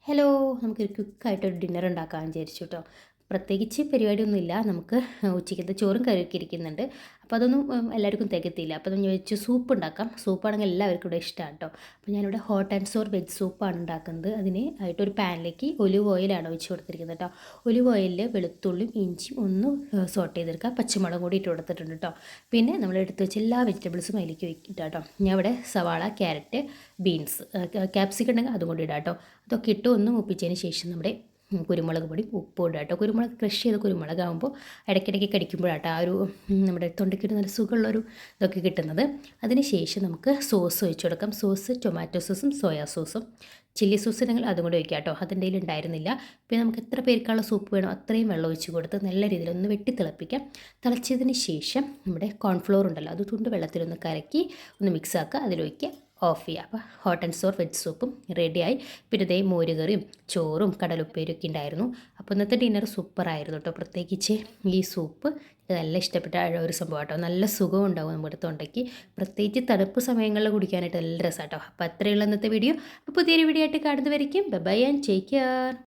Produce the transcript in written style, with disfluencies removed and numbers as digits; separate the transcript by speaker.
Speaker 1: Hello, നമുക്കൊരു ക്വിക്കായിട്ടൊരു dinner ഉണ്ടാക്കാൻ വിചാരിച്ചു കേട്ടോ. പ്രത്യേകിച്ച് പരിപാടിയൊന്നുമില്ല. നമുക്ക് ഉച്ചയ്ക്കത്തെ ചോറും കറിയൊക്കെ ഇരിക്കുന്നുണ്ട്. അപ്പോൾ അതൊന്നും എല്ലാവർക്കും തികത്തില്ല. അപ്പോൾ ഞാൻ വിചാരിച്ചു സൂപ്പ് ഉണ്ടാക്കാം. സൂപ്പാണെങ്കിൽ എല്ലാവർക്കും ഇവിടെ ഇഷ്ടമാണ് കേട്ടോ. അപ്പോൾ ഞാനിവിടെ ഹോട്ട് ആൻഡ് സോർ വെജ് സൂപ്പാണ് ഉണ്ടാക്കുന്നത്. അതിന് ആയിട്ടൊരു പാനിലേക്ക് ഒലിവ് ഓയിലാണ് ഒഴിച്ച് കൊടുത്തിരിക്കുന്നത് കേട്ടോ. ഒലിവ് ഓയിലിൽ വെളുത്തുള്ളിയും ഇഞ്ചിയും ഒന്ന് സോട്ട് ചെയ്തെടുക്കുക. പച്ചമുളക് കൂടി ഇട്ട് കൊടുത്തിട്ടുണ്ട് കേട്ടോ. പിന്നെ നമ്മൾ എടുത്ത് വെച്ച എല്ലാ വെജിറ്റബിൾസും അതിലേക്ക് വയ്ക്കിട്ട് കേട്ടോ. ഞാൻ ഇവിടെ സവാള, ക്യാരറ്റ്, ബീൻസ്, ക്യാപ്സിക്കം ഉണ്ടെങ്കിൽ അതും കൂടി ഇടാം കേട്ടോ. അതൊക്കെ ഇട്ട് ഒന്ന് മുപ്പിച്ചതിന് ശേഷം നമ്മുടെ കുരുമുളക് പൊടി, ഉപ്പ് ഇടുക കേട്ടോ. കുരുമുളക് ക്രഷ് ചെയ്ത കുരുമുളകാകുമ്പോൾ ഇടയ്ക്കിടയ്ക്ക് കടിക്കുമ്പോഴാട്ടോ ആ ഒരു നമ്മുടെ തൊണ്ടയ്ക്കൊരു നല്ല സുഖമുള്ളൊരു ഇതൊക്കെ കിട്ടുന്നത്. അതിന് ശേഷം നമുക്ക് സോസ് ഒഴിച്ച് കൊടുക്കാം. സോസ് ടൊമാറ്റോ സോസും സോയാ സോസും ചില്ലി സോസ് ഉണ്ടെങ്കിൽ അതും കൂടി ഒഴിക്കാം കേട്ടോ. അതിൻ്റെ കയ്യിൽ ഉണ്ടായിരുന്നില്ല. പിന്നെ നമുക്ക് എത്ര പേർക്കുള്ള സൂപ്പ് വേണോ അത്രയും വെള്ളം ഒഴിച്ച് കൊടുത്ത് നല്ല രീതിയിൽ ഒന്ന് വെട്ടി തിളപ്പിക്കാം. തിളച്ചതിന് ശേഷം നമ്മുടെ കോൺഫ്ലോർ ഉണ്ടല്ലോ, അത് തുണ്ട് വെള്ളത്തിലൊന്ന് കലക്കി ഒന്ന് മിക്സ് ആക്കുക, അതിലൊഴിക്കുക, ഓഫ് ചെയ്യുക. അപ്പോൾ ഹോട്ട് ആൻഡ് സോർ വെജ് സൂപ്പും റെഡിയായി. പിന്നെ ഇതേ മോരുകറിയും ചോറും കടലുപ്പേരൊക്കെ ഉണ്ടായിരുന്നു. അപ്പോൾ ഇന്നത്തെ ഡിന്നർ സൂപ്പറായിരുന്നു കേട്ടോ. പ്രത്യേകിച്ച് ഈ സൂപ്പ് നല്ല ഇഷ്ടപ്പെട്ട ഒരു സംഭവം കേട്ടോ. നല്ല സുഖം ഉണ്ടാവും നമ്മുടെ തൊണ്ടയ്ക്ക്. പ്രത്യേകിച്ച് തണുപ്പ് സമയങ്ങളിൽ കുടിക്കാനായിട്ട് നല്ല രസമാണ് കേട്ടോ. അപ്പോൾ അത്രയുള്ള ഇന്നത്തെ വീഡിയോ. അപ്പോൾ പുതിയൊരു വീഡിയോ ആയിട്ട് കാണുന്നവരേക്കും ബൈ ആൻഡ് ടേക്ക് കെയർ.